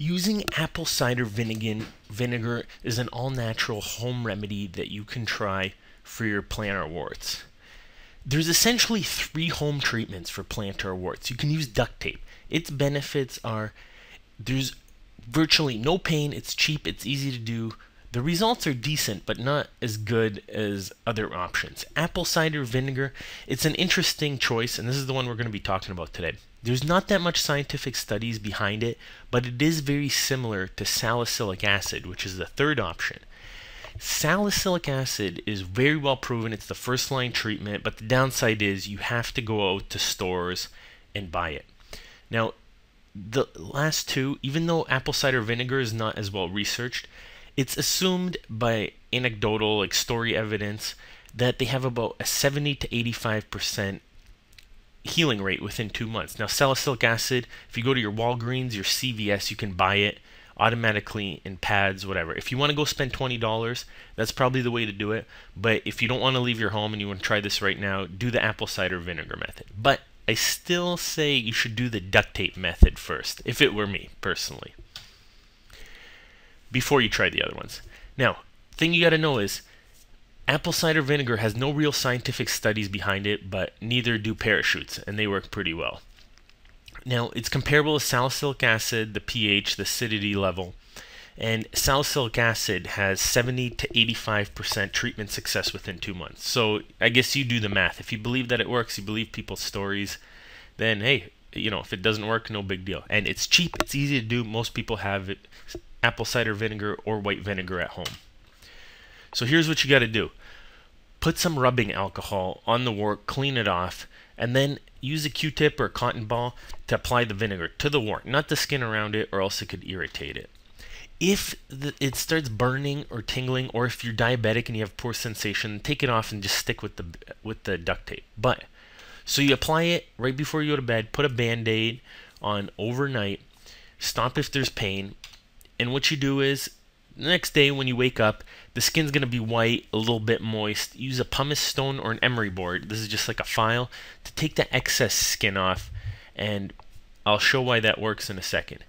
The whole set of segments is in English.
Using apple cider vinegar is an all-natural home remedy that you can try for your plantar warts. There's essentially 3 home treatments for plantar warts. You can use duct tape. Its benefits are there's virtually no pain, it's cheap, it's easy to do. The results are decent, but not as good as other options. Apple cider vinegar, it's an interesting choice, and this is the one we're going to be talking about today. There's not that much scientific studies behind it, but it is very similar to salicylic acid, which is the third option. Salicylic acid is very well proven. It's the first line treatment, but the downside is you have to go out to stores and buy it. Now, the last two, even though apple cider vinegar is not as well researched, it's assumed by anecdotal, like story evidence, that they have about a 70 to 85% healing rate within 2 months. Now, salicylic acid, if you go to your Walgreens, your CVS, you can buy it automatically in pads, whatever. If you want to go spend $20, that's probably the way to do it. But if you don't want to leave your home and you want to try this right now, do the apple cider vinegar method. But I still say you should do the duct tape method first, if it were me, personally, before you try the other ones. Now, thing you got to know is apple cider vinegar has no real scientific studies behind it, but neither do parachutes, and they work pretty well. Now, it's comparable to salicylic acid, the pH, the acidity level, and salicylic acid has 70 to 85% treatment success within 2 months. So I guess you do the math. If you believe that it works, you believe people's stories, then hey, if it doesn't work, no big deal. And it's cheap, it's easy to do. Most people have it, apple cider vinegar or white vinegar at home. So here's what you got to do. Put some rubbing alcohol on the wart, clean it off, and then use a Q-tip or a cotton ball to apply the vinegar to the wart, not the skin around it, or else it could irritate it. If it starts burning or tingling, or if you're diabetic and you have poor sensation, take it off and just stick with the duct tape. But so you apply it right before you go to bed, put a band-aid on overnight, stop if there's pain, and what you do is the next day when you wake up, the skin's going to be white, a little bit moist. Use a pumice stone or an emery board. This is just like a file to take the excess skin off, and I'll show why that works in a second.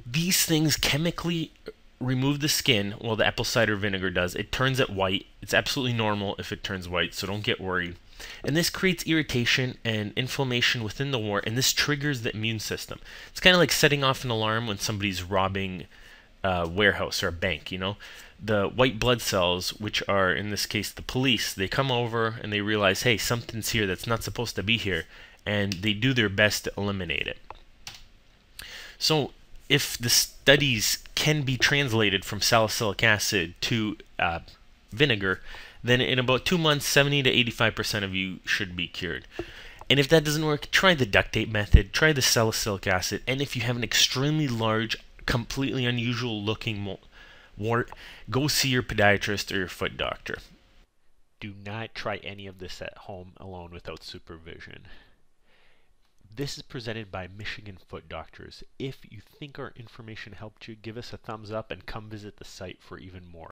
These things chemically remove the skin, well, the apple cider vinegar does. It turns it white. It's absolutely normal if it turns white, so don't get worried. And this creates irritation and inflammation within the wart, and this triggers the immune system. It's kind of like setting off an alarm when somebody's robbing a warehouse or a bank, The white blood cells, which are in this case the police, they come over and they realize, hey, something's here that's not supposed to be here, and they do their best to eliminate it. So if the studies can be translated from salicylic acid to vinegar, then in about 2 months, 70 to 85% of you should be cured. And if that doesn't work, try the duct tape method, try the salicylic acid, and if you have an extremely large, completely unusual looking wart, go see your podiatrist or your foot doctor. Do not try any of this at home alone without supervision. This is presented by Michigan Foot Doctors. If you think our information helped you, give us a thumbs up and come visit the site for even more.